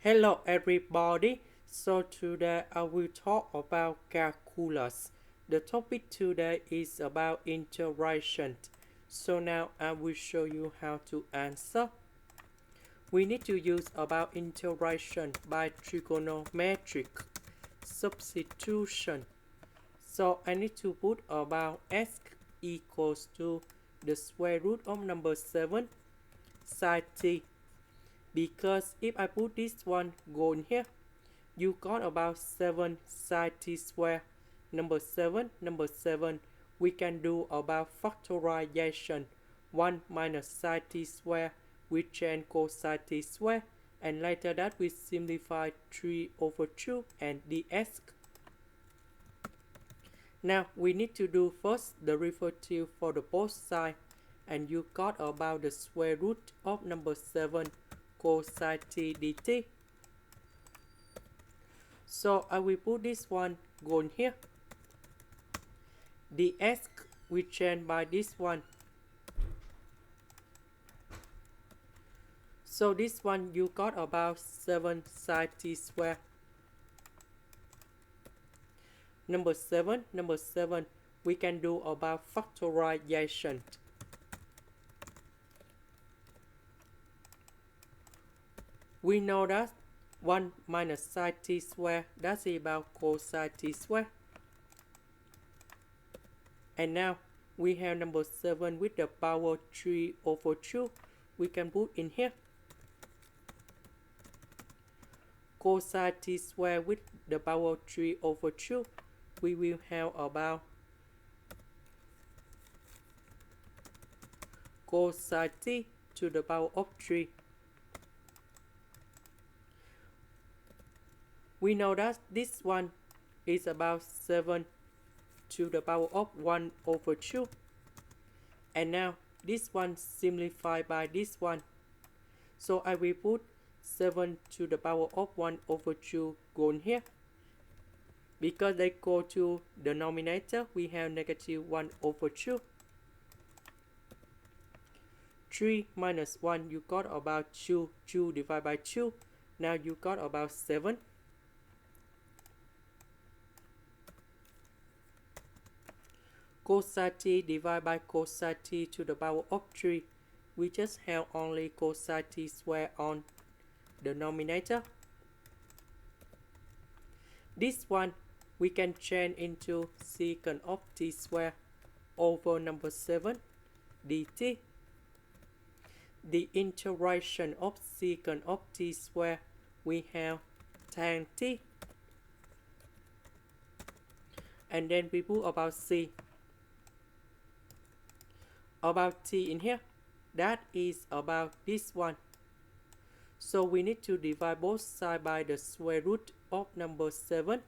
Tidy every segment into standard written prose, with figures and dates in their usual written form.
Hello everybody, so today I will talk about calculus. The topic today is about integration. So now I will show you how to answer. We need to use about integration by trigonometric substitution. So I need to put about s equals to the square root of number 7 sine t. Because if I put this one go in here, you got about 7 sine t square. Number 7, we can do about factorization. 1 minus sine t square, we change cosine t square, and later that we simplify 3 over 2 and ds. Now we need to do first the derivative for the both sides, and you got about the square root of number 7 cosine t dt. So I will put this one go in here. ds we change by this one. So this one you got about 7 sine t square. Number 7, we can do about factorization. We know that 1 minus sine t square, that's about cosine t square. And now we have number 7 with the power 3 over 2. We can put in here. Cosine t square with the power 3 over 2. We will have about cosine t to the power of 3. We know that this one is about 7 to the power of 1 over 2. And now this one simplified by this one. So I will put 7 to the power of 1 over 2 go in here. Because they go to the denominator, we have negative 1 over 2. 3 minus 1, you got about 2. 2 divided by 2. Now you got about 7. Cosine t divided by cosine t to the power of 3. We just have only cosine t square on the denominator. This one we can change into secant of t square over number 7 dt. The integration of secant of t square, we have tan t. And then we put about c. About t in here, that is about this one. So we need to divide both sides by the square root of number 7.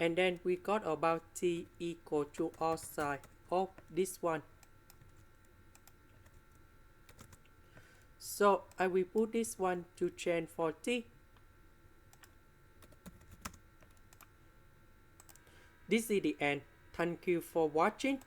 And then we got about t equal to all sides of this one. So I will put this one to change for t. This is the end. Thank you for watching.